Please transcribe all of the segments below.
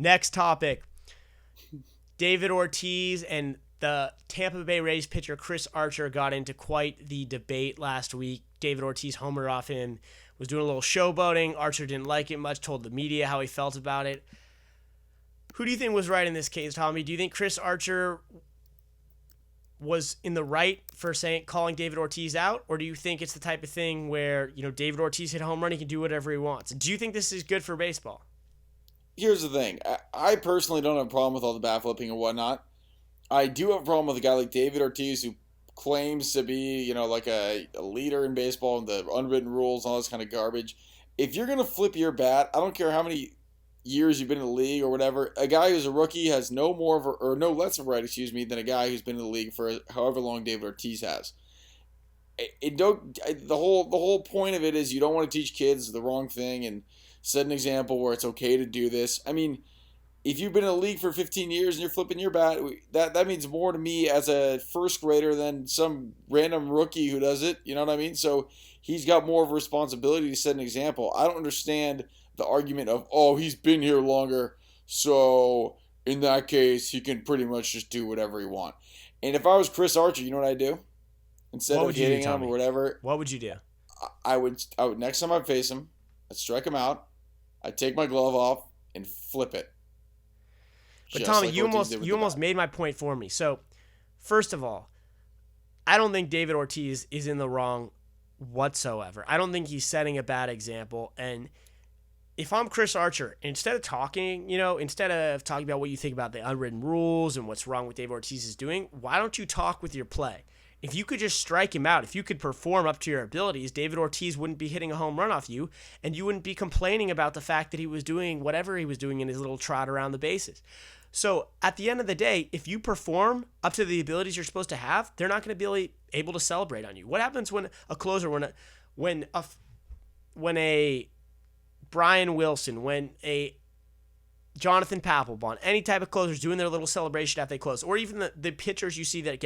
Next topic. David Ortiz and the Tampa Bay Rays pitcher Chris Archer got into quite the debate last week. David Ortiz homered off him, was doing a little showboating. Archer didn't like it much, told the media how he felt about it. Who do you think was right in this case, Tommy? Do you think Chris Archer was in the right for calling David Ortiz out, or do you think it's the type of thing where, David Ortiz hit a home run, he can do whatever he wants? Do you think this is good for baseball? Here's the thing. I personally don't have a problem with all the bat flipping and whatnot. I do have a problem with a guy like David Ortiz who claims to be, like a leader in baseball and the unwritten rules and all this kind of garbage. If you're going to flip your bat, I don't care how many years you've been in the league or whatever, a guy who's a rookie has no less of a right, than a guy who's been in the league for however long David Ortiz has. The whole point of it is you don't want to teach kids the wrong thing and set an example where it's okay to do this. I mean, if you've been in the league for 15 years and you're flipping your bat, that means more to me as a first grader than some random rookie who does it. You know what I mean? So he's got more of a responsibility to set an example. I don't understand the argument of, he's been here longer, so in that case, he can pretty much just do whatever he wants. And if I was Chris Archer, you know what I'd do? Instead of hitting him or whatever. What would you do? I would next time I'd face him, I'd strike him out, I'd take my glove off and flip it. But Tommy, you almost made my point for me. So, first of all, I don't think David Ortiz is in the wrong whatsoever. I don't think he's setting a bad example. And if I'm Chris Archer, instead of talking about what you think about the unwritten rules and what's wrong with David Ortiz is doing, why don't you talk with your play? If you could just strike him out, if you could perform up to your abilities, David Ortiz wouldn't be hitting a home run off you, and you wouldn't be complaining about the fact that he was doing whatever he was doing in his little trot around the bases. So at the end of the day, if you perform up to the abilities you're supposed to have, they're not going to be able to celebrate on you. What happens when a closer, when a Brian Wilson, when a Jonathan Papelbon, any type of closers doing their little celebration after they close, or even the pitchers you see that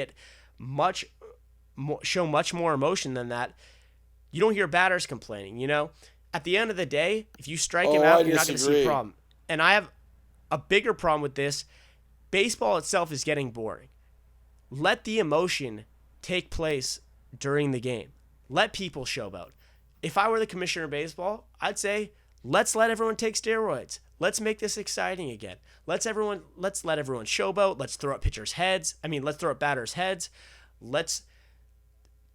show much more emotion than that, you don't hear batters complaining, At the end of the day, if you strike him out, you're not going to see a problem. And I have a bigger problem with this. Baseball itself is getting boring. Let the emotion take place during the game. Let people showboat. If I were the commissioner of baseball, I'd say, let's let everyone take steroids. Let's make this exciting again. Let's let everyone showboat. Let's throw at pitchers' heads. Let's throw at batters' heads. Let's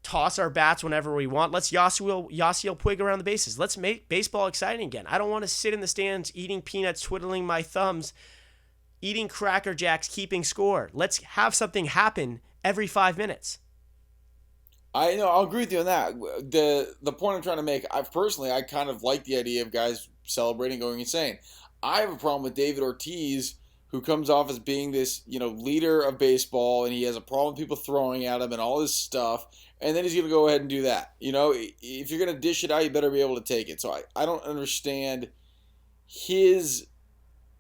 toss our bats whenever we want. Let's Yasiel Puig around the bases. Let's make baseball exciting again. I don't want to sit in the stands eating peanuts, twiddling my thumbs, eating Cracker Jacks, keeping score. Let's have something happen every 5 minutes. I know, I'll agree with you on that. The point I'm trying to make, I kind of like the idea of guys celebrating, going insane. I have a problem with David Ortiz, who comes off as being this, leader of baseball, and he has a problem with people throwing at him and all this stuff, and then he's going to go ahead and do that. If you're going to dish it out, you better be able to take it. So I don't understand his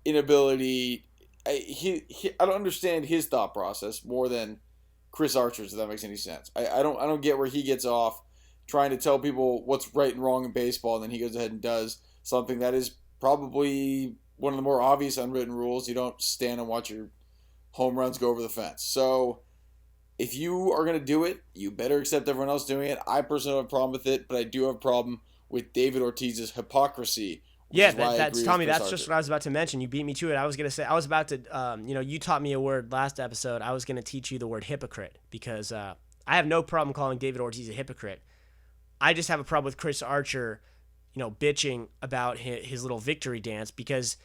inability. I don't understand his thought process more than Chris Archer's, if that makes any sense. I don't get where he gets off trying to tell people what's right and wrong in baseball, and then he goes ahead and does something that is probably one of the more obvious unwritten rules. You don't stand and watch your home runs go over the fence. So if you are going to do it, you better accept everyone else doing it. I personally don't have a problem with it, but I do have a problem with David Ortiz's hypocrisy. Yeah, that's Tommy. That's just what I was about to mention. You beat me to it. I was about to, you taught me a word last episode. I was going to teach you the word hypocrite because I have no problem calling David Ortiz a hypocrite. I just have a problem with Chris Archer, bitching about his little victory dance, because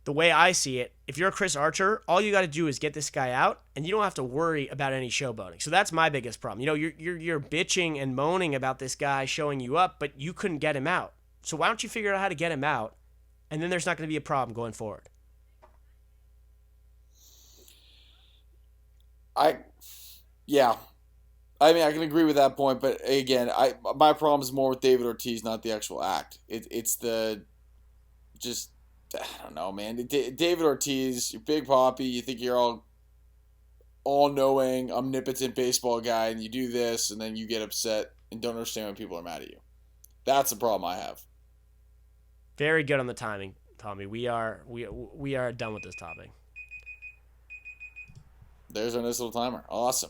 the way I see it, if you're Chris Archer, all you got to do is get this guy out, and you don't have to worry about any showboating. So that's my biggest problem. You're bitching and moaning about this guy showing you up, but you couldn't get him out. So why don't you figure out how to get him out, and then there's not going to be a problem going forward. I can agree with that point, but again, my problem is more with David Ortiz, not the actual act. It's I don't know, man. David Ortiz, you're Big Papi, you think you're all-knowing, omnipotent baseball guy, and you do this, and then you get upset and don't understand when people are mad at you. That's the problem I have. Very good on the timing. Tommy. We are done with this topic. There's our nice little timer. Awesome.